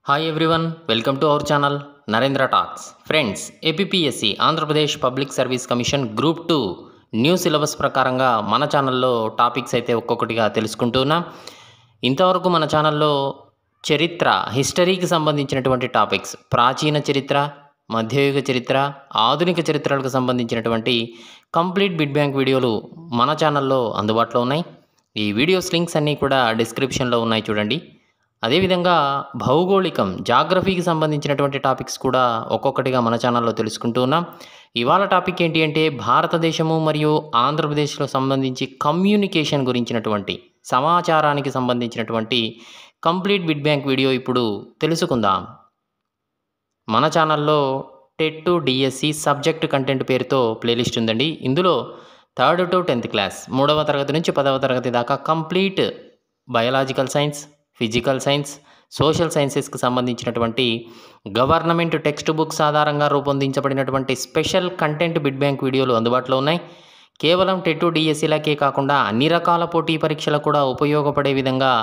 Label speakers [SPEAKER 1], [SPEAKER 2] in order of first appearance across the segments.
[SPEAKER 1] Hi everyone, welcome to our channel Narendra talks. Friends, APSC Andhra Pradesh public service commission group 2 new syllabus ప్రకారంగా మన ఛానల్లో topics అయితే ఒక్కొక్కటిగా తెలుసుకుంటున్నాం. ఇంతవరకు మన ఛానల్లో హిస్టరీకి సంబంధించినటువంటి టాపిక్స్, ప్రాచీన చరిత్ర, మధ్యయుగ చరిత్ర, ఆధునిక చరిత్రలకు సంబంధించినటువంటి కంప్లీట్ బిట్ బ్యాంక్ వీడియోలు మన ఛానల్లో అందుబాటులో ఉన్నాయి. ఈ వీడియోస్ లింక్స్ అన్నీ కూడా డిస్క్రిప్షన్లో ఉన్నాయి, చూడండి. అదేవిధంగా భౌగోళికం, జాగ్రఫీకి సంబంధించినటువంటి టాపిక్స్ కూడా ఒక్కొక్కటిగా మన ఛానల్లో తెలుసుకుంటూ ఉన్నాం. ఇవాళ టాపిక్ ఏంటి అంటే భారతదేశము మరియు ఆంధ్రప్రదేశ్లో సంబంధించి కమ్యూనికేషన్ గురించినటువంటి సమాచారానికి సంబంధించినటువంటి కంప్లీట్ బిట్ బ్యాంక్ వీడియో ఇప్పుడు తెలుసుకుందాం. మన ఛానల్లో TET to DSC subject content పేరుతో ప్లేలిస్ట్ ఉందండి. ఇందులో 3rd to 10th క్లాస్, 3వ తరగతి నుంచి 10వ తరగతి దాకా complete biological science, physical science, social సైన్సెస్కి సంబంధించినటువంటి గవర్నమెంట్ టెక్స్ట్ బుక్స్ ఆధారంగా రూపొందించబడినటువంటి స్పెషల్ కంటెంట్ బిట్ బ్యాంక్ వీడియోలు అందుబాటులో ఉన్నాయి. కేవలం టెట్ డిఎస్సీలకే కాకుండా అన్ని రకాల పోటీ పరీక్షలకు కూడా ఉపయోగపడే విధంగా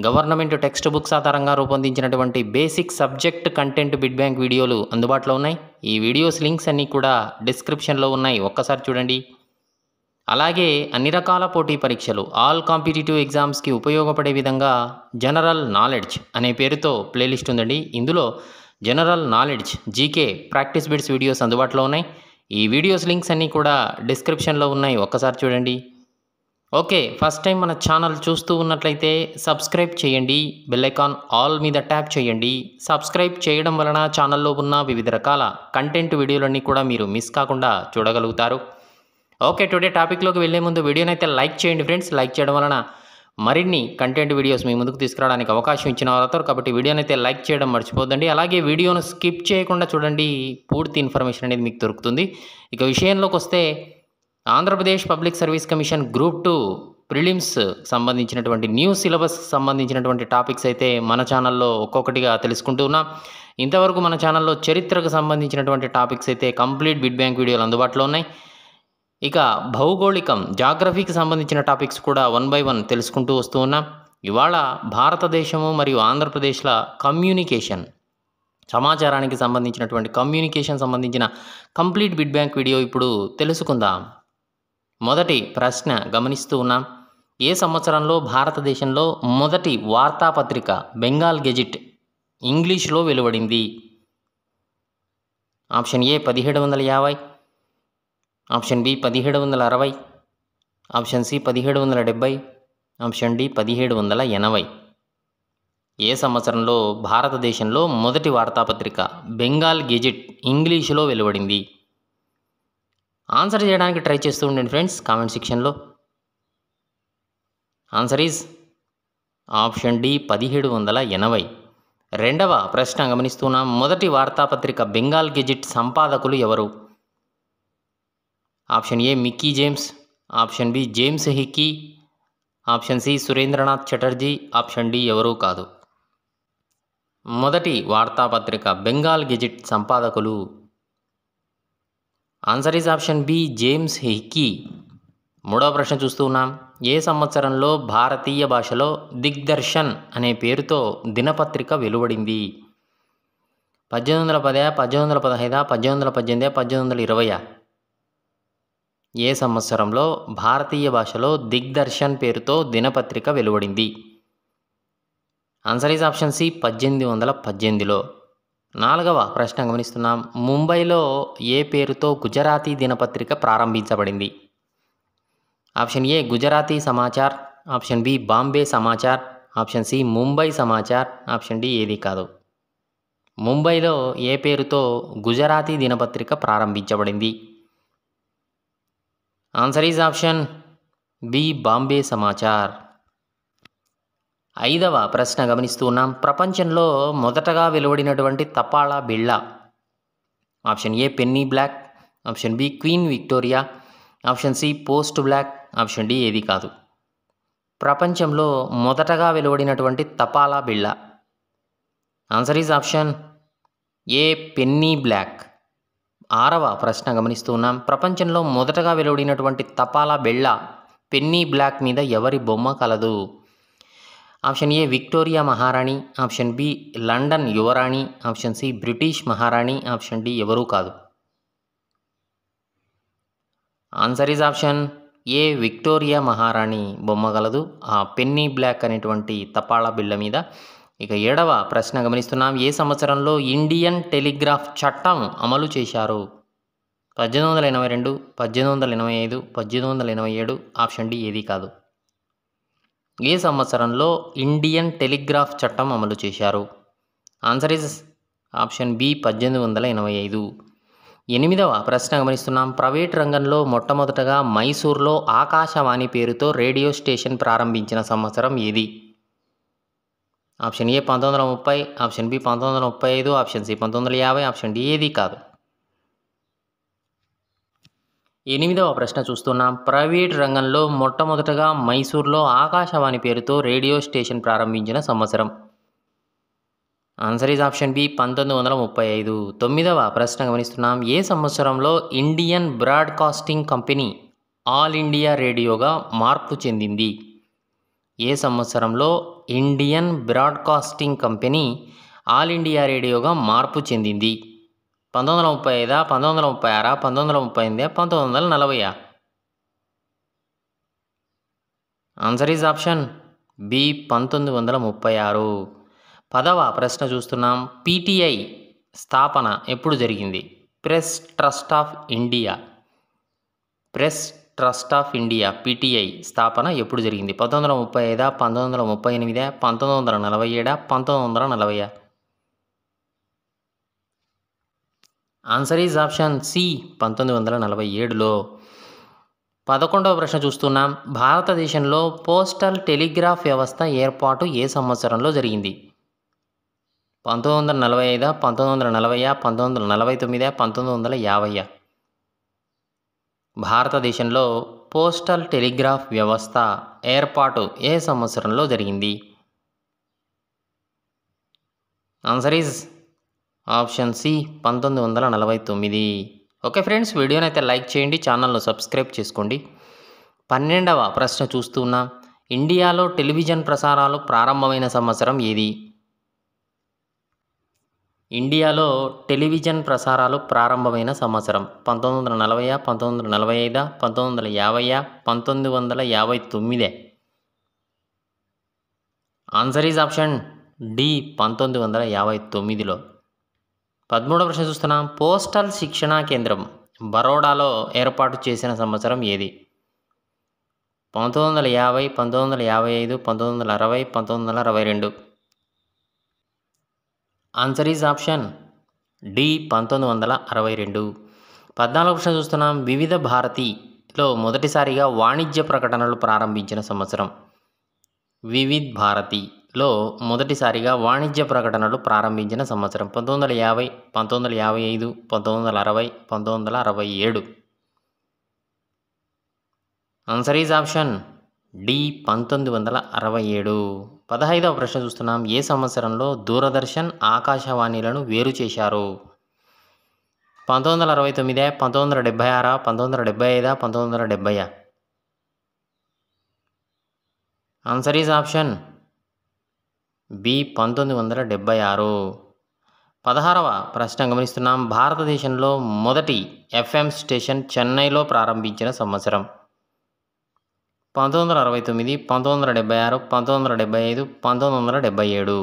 [SPEAKER 1] గవర్నమెంట్ టెక్స్ట్ బుక్స్ ఆధారంగా రూపొందించినటువంటి basic subject content bit bank వీడియోలు అందుబాటులో ఉన్నాయి. ఈ వీడియోస్ లింక్స్ అన్నీ కూడా డిస్క్రిప్షన్లో ఉన్నాయి, ఒక్కసారి చూడండి. అలాగే అన్ని రకాల పోటీ పరీక్షలు, ఆల్ కాంపిటేటివ్ ఎగ్జామ్స్కి ఉపయోగపడే విధంగా జనరల్ నాలెడ్జ్ అనే పేరుతో ప్లేలిస్ట్ ఉందండి. ఇందులో general knowledge, GK, practice bits videos అందుబాటులో ఉన్నాయి. ఈ వీడియోస్ లింక్స్ అన్నీ కూడా డిస్క్రిప్షన్లో ఉన్నాయి, ఒక్కసారి చూడండి. ఓకే, ఫస్ట్ టైం మన ఛానల్ చూస్తూ ఉన్నట్లయితే సబ్స్క్రైబ్ చేయండి, బెల్ ఐకాన్ ఆల్ మీద ట్యాప్ చేయండి. సబ్స్క్రైబ్ చేయడం వలన ఛానల్లో ఉన్న వివిధ రకాల కంటెంట్ వీడియోలన్నీ కూడా మీరు మిస్ కాకుండా చూడగలుగుతారు. ఓకే, టుడే టాపిక్లోకి వెళ్ళే ముందు వీడియోని అయితే లైక్ చేయండి ఫ్రెండ్స్. లైక్ చేయడం వలన మరిన్ని కంటెంట్ వీడియోస్ మీ ముందుకు తీసుకురావడానికి అవకాశం ఇచ్చిన వారు అవుతారు, కాబట్టి వీడియోని అయితే లైక్ చేయడం మర్చిపోద్దండి. అలాగే వీడియోను స్కిప్ చేయకుండా చూడండి, పూర్తి ఇన్ఫర్మేషన్ అనేది మీకు దొరుకుతుంది. ఇక విషయంలోకి వస్తే, Andhra Pradesh public service commission group 2 prelims సంబంధించినటువంటి న్యూ సిలబస్ సంబంధించినటువంటి టాపిక్స్ అయితే మన ఛానల్లో ఒక్కొక్కటిగా తెలుసుకుంటూ ఉన్నాం. ఇంతవరకు మన ఛానల్లో చరిత్రకు సంబంధించినటువంటి టాపిక్స్ అయితే కంప్లీట్ బిట్ బ్యాంక్ వీడియోలు అందుబాటులో ఉన్నాయి. ఇక భౌగోళికం, జాగ్రఫీకి సంబంధించిన టాపిక్స్ కూడా 1 by 1 తెలుసుకుంటూ వస్తూ ఉన్నాం. ఇవాళ భారతదేశము మరియు ఆంధ్రప్రదేశ్ల కమ్యూనికేషన్, సమాచారానికి సంబంధించినటువంటి కమ్యూనికేషన్ సంబంధించిన కంప్లీట్ బిట్ బ్యాంక్ వీడియో ఇప్పుడు తెలుసుకుందాం. మొదటి ప్రశ్న గమనిస్తూ ఉన్నాం. ఏ సంవత్సరంలో భారతదేశంలో మొదటి వార్తాపత్రిక బెంగాల్ గెజిట్ ఇంగ్లీష్లో వెలువడింది? Option A 1750, option B 1760, option C 1770, option D 1780. ఏ సంవత్సరంలో భారతదేశంలో మొదటి వార్తాపత్రిక బెంగాల్ గెజిట్ ఇంగ్లీషులో వెలువడింది? ఆన్సర్ చేయడానికి ట్రై చేస్తూ ఉండండి ఫ్రెండ్స్ కామెంట్ సెక్షన్లో. Answer is option D 1780. రెండవ ప్రశ్న గమనిస్తున్నాం. మొదటి వార్తాపత్రిక బెంగాల్ గెజిట్ సంపాదకులు ఎవరు? Option A Mickey James, option B James Hicky, option C Surendranath Chatterjee, option D ఎవరూ కాదు. మొదటి వార్తాపత్రిక బెంగాల్ గెజిట్ సంపాదకులు. Answer is option B James Hicky. మూడవ ప్రశ్న చూస్తూ ఉన్నాం. ఏ సంవత్సరంలో భారతీయ భాషలో దిగ్దర్శన్ అనే పేరుతో దినపత్రిక వెలువడింది? 1810, 1815, 1818, 1820. ఏ సంవత్సరంలో భారతీయ భాషలో దిగ్దర్శన్ పేరుతో దినపత్రిక వెలువడింది? ఆన్సర్ ఈజ్ ఆప్షన్ సి 1818లో. నాలుగవ ప్రశ్న గమనిస్తున్నాం. ముంబైలో ఏ పేరుతో గుజరాతీ దినపత్రిక ప్రారంభించబడింది? Option A Gujarati Samachar, option B Bombay Samachar, option C Mumbai Samachar, option D ఏది కాదు. ముంబైలో ఏ పేరుతో గుజరాతీ దినపత్రిక ప్రారంభించబడింది? Answer is option B Bombay Samachar. ఐదవ ప్రశ్న గమనిస్తూ ఉన్నాం. ప్రపంచంలో మొదటగా వెలువడినటువంటి తపాలా బిళ్ళ? Option A Penney black, option B queen Victoria, option C post black, option D ఏది కాదు. ప్రపంచంలో మొదటగా వెలువడినటువంటి తపాలా బిళ్ళ. Answer is option A Penney Black. ఆరవ ప్రశ్న గమనిస్తూ ఉన్నాం. ప్రపంచంలో మొదటగా వెలువడినటువంటి తపాలా బిళ్ళ పెన్నీ బ్లాక్ మీద ఎవరి బొమ్మ కలదు? ఆప్షన్ ఏ విక్టోరియా మహారాణి, ఆప్షన్ బి లండన్ యువరాణి, ఆప్షన్ సి బ్రిటిష్ మహారాణి, ఆప్షన్ డి ఎవరూ కాదు. Answer is option A Victoria మహారాణి బొమ్మ గలదు ఆ పెన్నీ బ్లాక్ అనేటువంటి తపాళా బిళ్ళ మీద. ఇక 7వ ప్రశ్న గమనిస్తున్నాం. ఏ సంవత్సరంలో ఇండియన్ టెలిగ్రాఫ్ చట్టం అమలు చేశారు? 1882, 1885, 1887, ఆప్షన్ డి ఏది కాదు. ఏ సంవత్సరంలో ఇండియన్ టెలిగ్రాఫ్ చట్టం అమలు చేశారు? Answer is option B 1885. 8వ ప్రశ్న గమనిస్తున్నాం. ప్రైవేట్ రంగంలో మొట్టమొదటగా మైసూర్లో ఆకాశవాణి పేరుతో రేడియో స్టేషన్ ప్రారంభించిన సంవత్సరం ఏది? Option A 1930, option B 1935, option C 1950, option D ఏది కాదు. 8వ ప్రశ్న చూస్తున్నాం. ప్రైవేట్ రంగంలో మొట్టమొదటగా మైసూర్లో ఆకాశవాణి పేరుతో రేడియో స్టేషన్ ప్రారంభించిన సంవత్సరం? Answer is option B 1935. 9వ ప్రశ్న గమనిస్తున్నాం. ఏ సంవత్సరంలో Indian broadcasting company all India రేడియోగా మార్పు చెందింది? ఏ సంవత్సరంలో Indian broadcasting company all India రేడియోగా మార్పు చెందింది? 1935, 1936, 1938, 1940? Answer is option B 1936. 10వ ప్రశ్న చూస్తున్నాం. పీటీఐ స్థాపన ఎప్పుడు జరిగింది? Press trust of India PTI స్థాపన ఎప్పుడు జరిగింది? 1935, 1938, 1947, 1940? ఆన్సర్ ఈజ్ ఆప్షన్ సి 1947లో. 11వ ప్రశ్న చూస్తున్నాం. భారతదేశంలో పోస్టల్ టెలిగ్రాఫ్ వ్యవస్థ ఏర్పాటు ఏ సంవత్సరంలో జరిగింది? 1945, 1940, 1949, 1950? భారతదేశంలో పోస్టల్ టెలిగ్రాఫ్ వ్యవస్థ ఏర్పాటు ఏ సంవత్సరంలో జరిగింది? Answer is option C 1949. Okay friends, వీడియోని అయితే లైక్ చేయండి, ఛానల్ను సబ్స్క్రైబ్ చేసుకోండి. 12వ ప్రశ్న చూస్తున్నాం. ఇండియాలో టెలివిజన్ ప్రసారాలు ప్రారంభమైన సంవత్సరం ఏది? ఇండియాలో టెలివిజన్ ప్రసారాలు ప్రారంభమైన సంవత్సరం 1940, 1945, 1950, 1959? ఆన్సర్ ఈజ్ ఆప్షన్ డి 1959లో. 13వ ప్రశ్న చూస్తున్నాం. పోస్టల్ శిక్షణా కేంద్రం బరోడాలో ఏర్పాటు చేసిన సంవత్సరం ఏది? 1950, 1955, 1960, 1962? Answer is option D 1962. 14వ ప్రశ్న చూస్తున్నాం. వివిధ భారతిలో మొదటిసారిగా వాణిజ్య ప్రకటనలు ప్రారంభించిన సంవత్సరం? వివిధ్ భారతిలో మొదటిసారిగా వాణిజ్య ప్రకటనలు ప్రారంభించిన సంవత్సరం? 1950, 1955, 1960, 1967? Answer is option D 1967. 15వ ప్రశ్న చూస్తున్నాం. ఏ సంవత్సరంలో దూరదర్శన్ ఆకాశవాణిలను వేరు చేశారు? 1969, 1976, 1975, 1970? Answer is option B 1976. 16వ ప్రశ్న గమనిస్తున్నాం. భారతదేశంలో మొదటి ఎఫ్ఎం స్టేషన్ చెన్నైలో ప్రారంభించిన సంవత్సరం? 1969, 1976, 1975, 1977?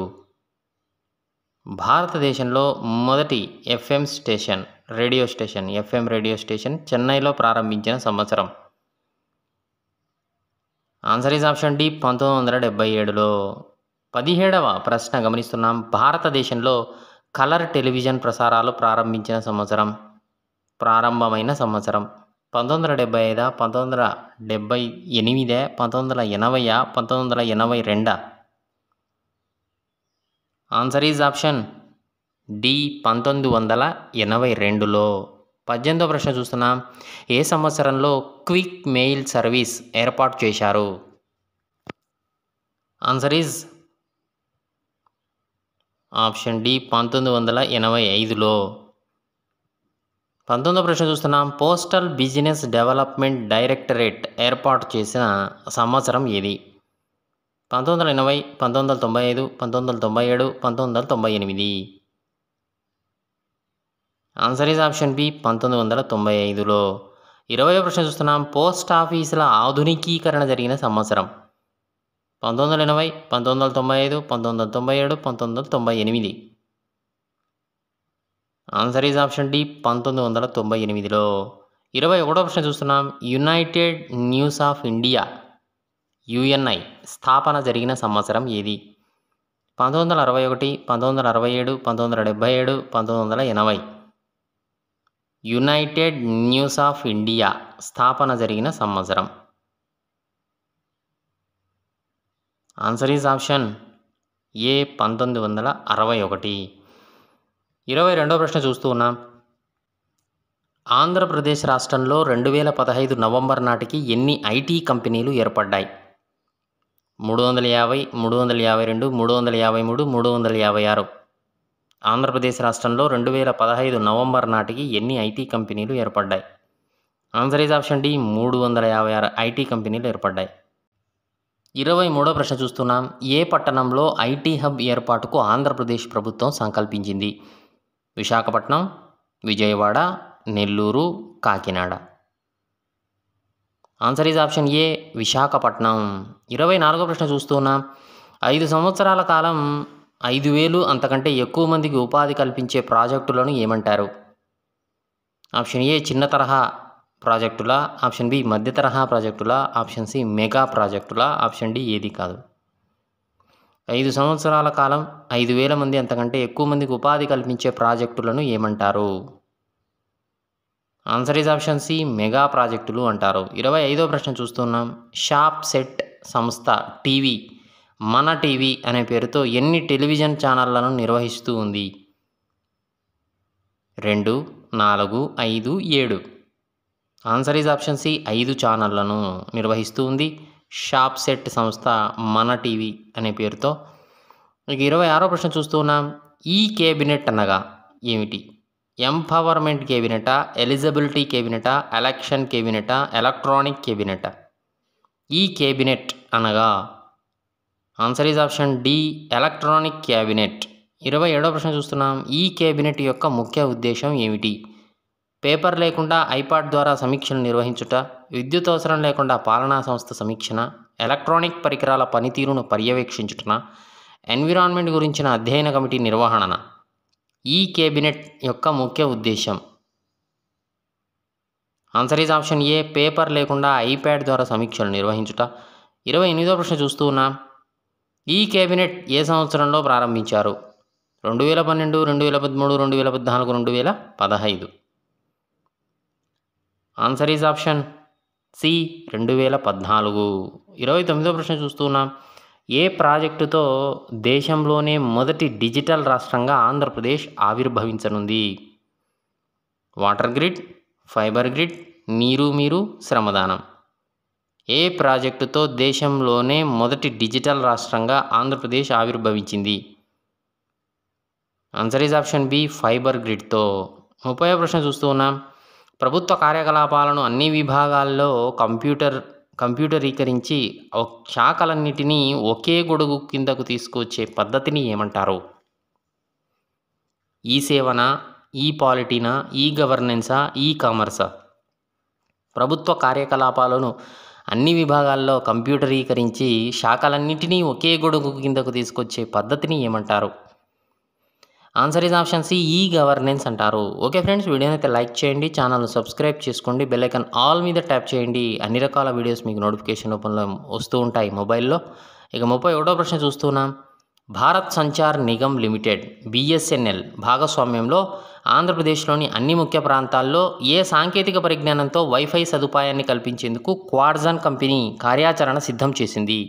[SPEAKER 1] భారతదేశంలో మొదటి ఎఫ్ఎం రేడియో స్టేషన్ చెన్నైలో ప్రారంభించిన సంవత్సరం? ఆన్సర్ ఈజ్ ఆప్షన్ డి 1977లో. 17వ ప్రశ్న గమనిస్తున్నాం. భారతదేశంలో కలర్ టెలివిజన్ ప్రసారాలు ప్రారంభమైన సంవత్సరం? 1975, 1978, 1980, 1982? ఆన్సర్ ఈజ్ ఆప్షన్ డి 1982లో. 18వ ప్రశ్న చూస్తున్నాం. ఏ సంవత్సరంలో క్విక్ మెయిల్ సర్వీస్ ఏర్పాటు చేశారు? ఆన్సర్ ఈజ్ ఆప్షన్ డి 1985లో. 19వ ప్రశ్న చూస్తున్నాం. పోస్టల్ బిజినెస్ డెవలప్మెంట్ డైరెక్టరేట్ ఏర్పాటు చేసిన సంవత్సరం ఏది? 1980, 1995, 1997, 1998. ఆన్సర్ ఈజ్ ఆప్షన్ బి 1995లో. 20వ ప్రశ్న చూస్తున్నాం. పోస్ట్ ఆఫీసుల ఆధునికీకరణ జరిగిన సంవత్సరం. 1980, 1995, 1997, 1998. ఆన్సర్ ఈజ్ ఆప్షన్ డి 1998లో. 21వ ప్రశ్న చూస్తున్నాం. United news of India UNI స్థాపన జరిగిన సంవత్సరం ఏది? 1961, 1967, 1977, 1980. యునైటెడ్ న్యూస్ ఆఫ్ ఇండియా స్థాపన జరిగిన సంవత్సరం. ఆన్సర్ ఈజ్ ఆప్షన్ ఏ 1961. 22వ ప్రశ్న చూస్తూ ఉన్నాం. ఆంధ్రప్రదేశ్ రాష్ట్రంలో 2015 నవంబర్ నాటికి ఎన్ని ఐటీ కంపెనీలు ఏర్పడ్డాయి? 350, 352, 353, 356. ఆంధ్రప్రదేశ్ రాష్ట్రంలో 2015 నవంబర్ నాటికి ఎన్ని ఐటీ కంపెనీలు ఏర్పడ్డాయి? Answer is option D 356 IT కంపెనీలు ఏర్పడ్డాయి. 23వ ప్రశ్న చూస్తున్నాం. ఏ పట్టణంలో ఐటీ హబ్ ఏర్పాటుకు ఆంధ్రప్రదేశ్ ప్రభుత్వం సంకల్పించింది? Visakhapatnam, Vijayawada, Nellore, Kakinada. Answer is option A Visakhapatnam. 24వ ప్రశ్న చూస్తున్నాం. 5 సంవత్సరాల కాలం 5,000 అంతకంటే ఎక్కువ మందికి ఉపాధి కల్పించే ప్రాజెక్టులను ఏమంటారు? ఆప్షన్ ఏ చిన్న తరహా ప్రాజెక్టుల, ఆప్షన్ బి మధ్య తరహా ప్రాజెక్టుల, ఆప్షన్ సి మెగా ప్రాజెక్టుల, ఆప్షన్ డి ఏది కాదు. 5 సంవత్సరాల కాలం 5,000 మంది అంతకంటే ఎక్కువ మందికి ఉపాధి కల్పించే ప్రాజెక్టులను ఏమంటారు? Answer is option C mega ప్రాజెక్టులు అంటారు. 25వ ప్రశ్న చూస్తున్నాం. షాప్ సెట్ సంస్థ టీవీ మన టీవీ అనే పేరుతో ఎన్ని టెలివిజన్ ఛానళ్లను నిర్వహిస్తూ ఉంది? 2, 4, 5, 7. ఆన్సర్ ఈజ్ ఆప్షన్ సి 5 ఛానళ్లను నిర్వహిస్తూ ఉంది షాప్ సెట్ సంస్థ మన టీవీ అనే పేరుతో. 26వ ప్రశ్న చూస్తున్నాం. ఈ కేబినెట్ అనగా ఏమిటి? ఎంపవర్మెంట్ కేబినెటా, ఎలిజిబిలిటీ కేబినెటా, ఎలక్షన్ కేబినెటా, ఎలక్ట్రానిక్ కేబినెటా? ఈ కేబినెట్ అనగా answer is option D electronic cabinet. 27వ ప్రశ్న చూస్తున్నాం. ఈ కేబినెట్ యొక్క ముఖ్య ఉద్దేశం ఏమిటి? పేపర్ లేకుండా ఐపాడ్ ద్వారా సమీక్షలు నిర్వహించుట, విద్యుత్ అవసరం లేకుండా పాలనా సంస్థ సమీక్షణ, ఎలక్ట్రానిక్ పరికరాల పనితీరును పర్యవేక్షించుటన, ఎన్విరాన్మెంట్ గురించిన అధ్యయన కమిటీ నిర్వహణన? ఈ కేబినెట్ యొక్క ముఖ్య ఉద్దేశం. Answer is option A paper లేకుండా ఐప్యాడ్ ద్వారా సమీక్షలు నిర్వహించుట. 28వ ప్రశ్న చూస్తూ ఉన్నాం. ఈ కేబినెట్ ఏ సంవత్సరంలో ప్రారంభించారు? 2012, 2013, 2014, 2015. Answer is option C 2014. 29వ ప్రశ్న చూస్తున్నాం. ఏ ప్రాజెక్టుతో దేశంలోనే మొదటి డిజిటల్ రాష్ట్రంగా ఆంధ్రప్రదేశ్ ఆవిర్భవించనుంది? వాటర్ గ్రిడ్, ఫైబర్ గ్రిడ్, నీరు మీరు, శ్రమదానం. ఏ ప్రాజెక్టుతో దేశంలోనే మొదటి డిజిటల్ రాష్ట్రంగా ఆంధ్రప్రదేశ్ ఆవిర్భవించింది? Answer is option B fibre గ్రిడ్తో. 30వ ప్రశ్న చూస్తూ ఉన్నాం. ప్రభుత్వ కార్యకలాపాలను అన్ని విభాగాల్లో కంప్యూటరీకరించి శాఖలన్నిటినీ ఒకే గొడుగు కిందకు తీసుకువచ్చే పద్ధతిని ఏమంటారు? ఈ సేవనా, ఈ పాలిటీనా, ఈ గవర్నెన్సా, ఈ కామర్సా? ప్రభుత్వ కార్యకలాపాలను అన్ని విభాగాల్లో కంప్యూటరీకరించి శాఖలన్నిటినీ ఒకే గొడుగు కిందకు తీసుకొచ్చే పద్ధతిని ఏమంటారు? Answer is option C e governance అంటారు. ఓకే ఫ్రెండ్స్, వీడియోని అయితే లైక్ చేయండి, ఛానల్ను సబ్స్క్రైబ్ చేసుకోండి, బెల్ ఐకాన్ ఆల్ మీద ట్యాప్ చేయండి. అన్ని రకాల వీడియోస్ మీకు నోటిఫికేషన్ రూపంలో వస్తూ ఉంటాయి మొబైల్లో. ఇక 31వ ప్రశ్న చూస్తున్నాం. భారత్ సంచార్ నిగమ్ లిమిటెడ్ బిఎస్ఎన్ఎల్ భాగస్వామ్యంలో ఆంధ్రప్రదేశ్లోని అన్ని ముఖ్య ప్రాంతాల్లో ఏ సాంకేతిక పరిజ్ఞానంతో వైఫై సదుపాయాన్ని కల్పించేందుకు క్వాడ్జాన్ కంపెనీ కార్యాచరణ సిద్ధం చేసింది?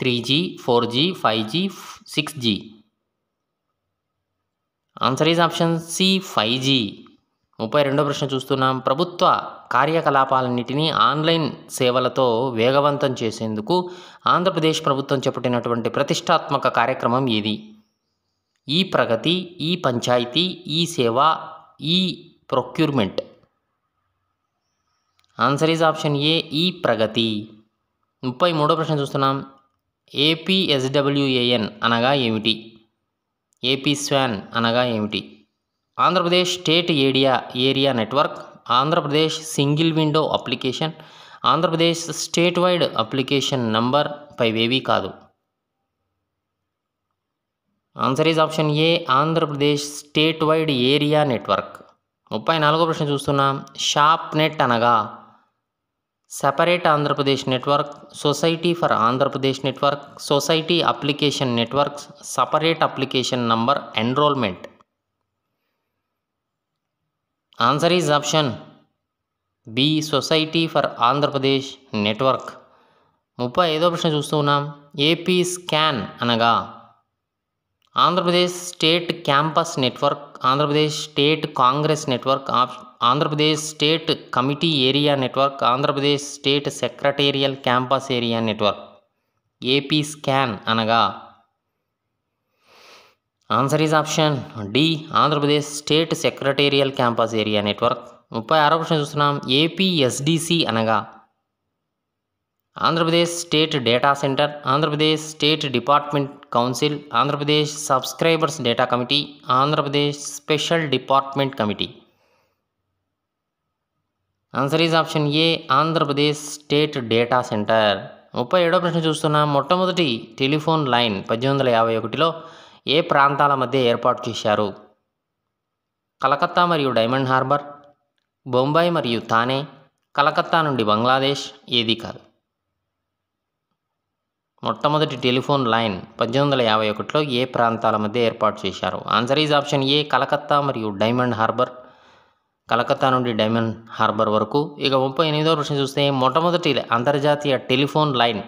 [SPEAKER 1] 3G, 4G, 5G, 6G. Answer is option C 5G. 32వ ప్రశ్న చూస్తున్నాం. ప్రభుత్వ కార్యకలాపాలన్నిటినీ ఆన్లైన్ సేవలతో వేగవంతం చేసేందుకు ఆంధ్రప్రదేశ్ ప్రభుత్వం చేపట్టినటువంటి ప్రతిష్టాత్మక కార్యక్రమం ఏది? ఈ ప్రగతి, ఈ పంచాయతీ, ఈ సేవ, ఈ ప్రొక్యూర్మెంట్. ఆన్సర్ ఈజ్ ఆప్షన్ ఏ ఈ ప్రగతి. 33వ ప్రశ్న చూస్తున్నాం. ఏపీఎస్డబ్ల్యూఏఎన్ అనగా ఏమిటి? ఏపీ స్వాన్ అనగా ఏమిటి? Andhra Pradesh state area network, Andhra Pradesh single window application, Andhra Pradesh state wide application number పైవేవీ కాదు. Answer is option A, Andhra Pradesh state wide area network. 34వ ప్రశ్న చూస్తున్నాం. షాప్ నెట్ అనగా separate Andhra Pradesh network, society for Andhra Pradesh network, society application networks, separate application number, enrolment. Answer is option B, society for Andhra Pradesh network. 35వ ప్రశ్న చూస్తున్నాం. AP scan అనగా Andhra Pradesh state campus network, Andhra Pradesh state congress network, Andhra Pradesh state committee area network, Andhra Pradesh state secretarial campus area network. AP scan అనగా answer is option D, Andhra Pradesh state secretarial campus area network. 36వ ప్రశ్న చూస్తున్నాం. APSDC అనగా Andhra Pradesh state data centre, Andhra Pradesh state department council, Andhra Pradesh subscribers data committee, Andhra Pradesh special department committee. Answer is option A, Andhra Pradesh state data centre. 37వ ప్రశ్న చూస్తున్నాం. మొట్టమొదటి telephone line 1851లో ఏ ప్రాంతాల మధ్య ఏర్పాటు చేశారు? కలకత్తా మరియు డైమండ్ హార్బర్, బొంబాయి మరియు థానే, కలకత్తా నుండి బంగ్లాదేశ్, ఏది కాదు. మొట్టమొదటి టెలిఫోన్ లైన్ 1851లో ఏ ప్రాంతాల మధ్య ఏర్పాటు చేశారు? ఆన్సర్ ఈజ్ ఆప్షన్ ఏ, కలకత్తా మరియు డైమండ్ హార్బర్, కలకత్తా నుండి డైమండ్ హార్బర్ వరకు. ఇక 38వ ప్రశ్న చూస్తే మొట్టమొదటి అంతర్జాతీయ టెలిఫోన్ లైన్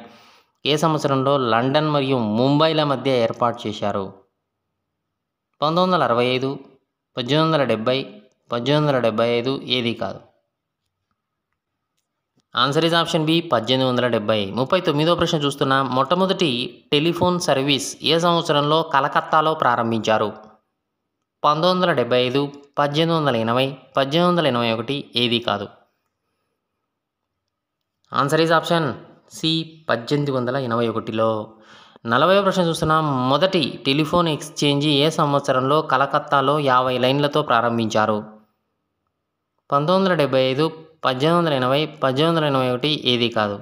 [SPEAKER 1] ఏ సంవత్సరంలో లండన్ మరియు ముంబైల మధ్య ఏర్పాటు చేశారు? 1965, 1870, 1875, ఏది కాదు. Answer is option B, 1870. 39వ ప్రశ్న చూస్తున్నాం. మొట్టమొదటి టెలిఫోన్ సర్వీస్ ఏ సంవత్సరంలో కలకత్తాలో ప్రారంభించారు? 1975, 1880, 1881, ఏది కాదు. ఆన్సర్ ఈజ్ ఆప్షన్ సి, 1881లో. 40వ ప్రశ్న చూస్తున్నాం. మొదటి టెలిఫోన్ ఎక్స్చేంజి ఏ సంవత్సరంలో కలకత్తాలో 50 లైన్లతో ప్రారంభించారు? 1975, 1880, 1881, ఏది కాదు.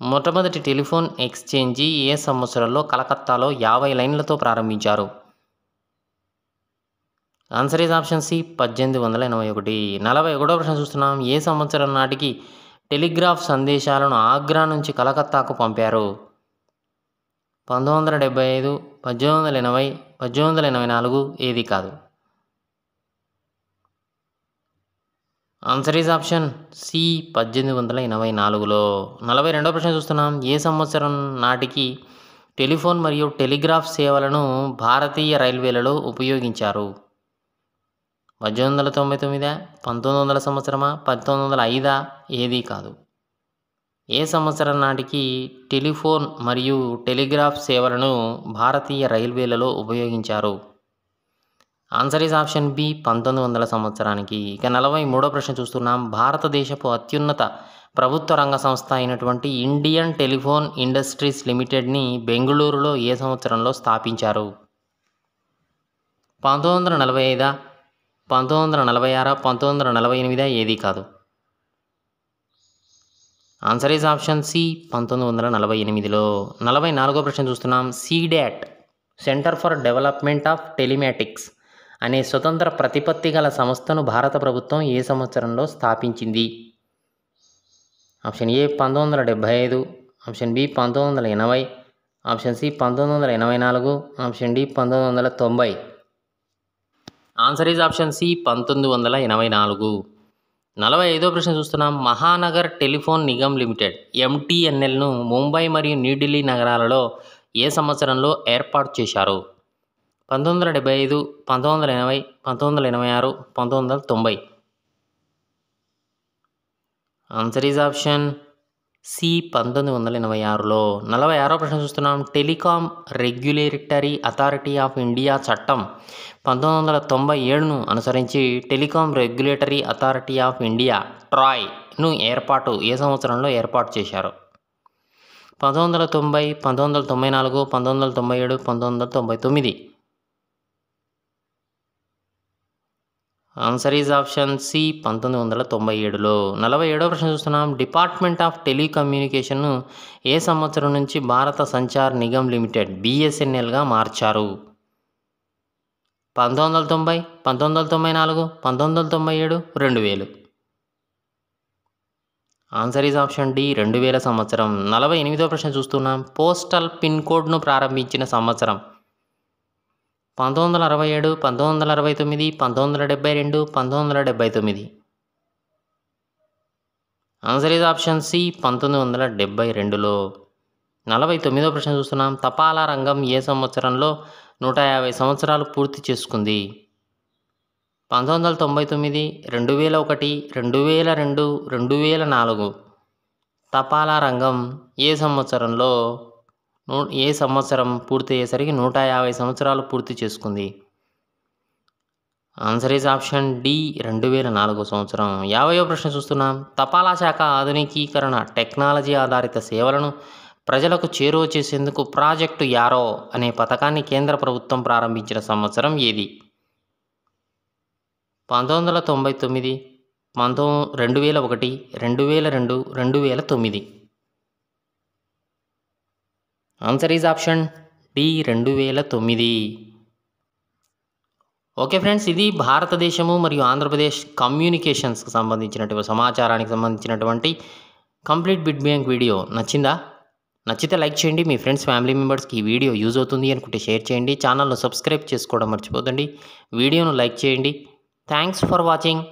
[SPEAKER 1] మొట్టమొదటి టెలిఫోన్ ఎక్స్చేంజి ఏ సంవత్సరంలో కలకత్తాలో 50 లైన్లతో ప్రారంభించారు? Answer is option C, 1881. 41వ ప్రశ్న చూస్తున్నాం. ఏ సంవత్సరం నాటికి టెలిగ్రాఫ్ సందేశాలను ఆగ్రా నుంచి కలకత్తాకు పంపారు? 1975, 1880, 1884, ఏది కాదు. ఆన్సర్ ఈజ్ ఆప్షన్ సి, 1884లో. 42వ ప్రశ్న చూస్తున్నాం. ఏ సంవత్సరం నాటికి టెలిఫోన్ మరియు టెలిగ్రాఫ్ సేవలను భారతీయ రైల్వేలలో ఉపయోగించారు? 1899, 1900 సంవత్సరమా, 1905, ఏది కాదు. ఏ సంవత్సరం నాటికి టెలిఫోన్ మరియు టెలిగ్రాఫ్ సేవలను భారతీయ రైల్వేలలో ఉపయోగించారు? ఆన్సర్ ఈజ్ ఆప్షన్ బి, 1900 సంవత్సరానికి. ఇక 43వ ప్రశ్న చూస్తున్నాం. భారతదేశపు అత్యున్నత ప్రభుత్వ రంగ సంస్థ అయినటువంటి ఇండియన్ టెలిఫోన్ ఇండస్ట్రీస్ లిమిటెడ్ని బెంగళూరులో ఏ సంవత్సరంలో స్థాపించారు? 1945, 1946, 1948, ఏది కాదు. ఆన్సర్ ఈజ్ ఆప్షన్ సి, 1948లో. 44వ ప్రశ్న చూస్తున్నాం. C DOT, centre for development of telematics అనే స్వతంత్ర ప్రతిపత్తి గల సంస్థను భారత ప్రభుత్వం ఏ సంవత్సరంలో స్థాపించింది? Option A 1975, option B 1980, option C 1984, option D 1990. Answer is option C, 1984. 45వ ప్రశ్న చూస్తున్నాం. మహానగర్ టెలిఫోన్ నిగమ్ లిమిటెడ్ ఎంటీఎన్ఎల్ను ముంబై మరియు న్యూఢిల్లీ నగరాలలో ఏ సంవత్సరంలో ఏర్పాటు చేశారు? 1975, 1980, 1986, 1990. ఆన్సర్ ఈజ్ ఆప్షన్ సి, 1986లో. 46వ ప్రశ్న చూస్తున్నాం. Telecom regulatory authority of India చట్టం 1997ను అనుసరించి telecom regulatory authority of India ట్రాయ్ను ఏ సంవత్సరంలో ఏర్పాటు చేశారు? 1990, 1994, 1997, 1999. ఆన్సర్ ఈజ్ ఆప్షన్ సి 1997లో. 47వ ప్రశ్న చూస్తున్నాం. డిపార్ట్మెంట్ ఆఫ్ టెలికమ్యూనికేషన్ను ఏ సంవత్సరం నుంచి భారత సంచార్ నిగమ్ లిమిటెడ్ బిఎస్ఎన్ఎల్గా మార్చారు? 1990, 1994, 1997, 2000. ఆన్సర్ ఈజ్ ఆప్షన్ డి 2000 సంవత్సరం. 48వ ప్రశ్న చూస్తున్నాం. పోస్టల్ పిన్ కోడ్ను ప్రారంభించిన సంవత్సరం? 1967, 1969, 1972, 1979. ఆన్సర్ ఈజ్ ఆప్షన్ సి 1972లో. 49వ ప్రశ్న చూస్తున్నాం. తపాలా రంగం ఏ సంవత్సరంలో 150 సంవత్సరాలు పూర్తి చేసుకుంది? 1999, 2001, 2002, 2004. తపాలా రంగం ఏ సంవత్సరం పూర్తి అయ్యేసరికి 150 సంవత్సరాలు పూర్తి చేసుకుంది? ఆన్సర్ ఈజ్ ఆప్షన్ డి 2004 సంవత్సరం. 50వ ప్రశ్న చూస్తున్నాం. తపాలా శాఖ ఆధునికీకరణ టెక్నాలజీ ఆధారిత సేవలను ప్రజలకు చేరువ చేసేందుకు ప్రాజెక్టు యారో అనే పథకాన్ని కేంద్ర ప్రభుత్వం ప్రారంభించిన సంవత్సరం ఏది? 1999, 2001, 2002, 2009. Answer is option D 2009. Okay friends, ఇది భారతదేశము మరియు ఆంధ్రప్రదేశ్ కమ్యూనికేషన్స్కి సంబంధించినటువంటి సమాచారానికి సంబంధించినటువంటి కంప్లీట్ బిట్ బ్యాంక్ వీడియో. నచ్చితే లైక్ చేయండి. మీ ఫ్రెండ్స్ ఫ్యామిలీ మెంబర్స్కి ఈ వీడియో యూజ్ అవుతుంది అనుకుంటే షేర్ చేయండి. ఛానల్ను సబ్స్క్రైబ్ చేసుకోవడం మర్చిపోదండి. వీడియోను లైక్ చేయండి. Thanks for watching.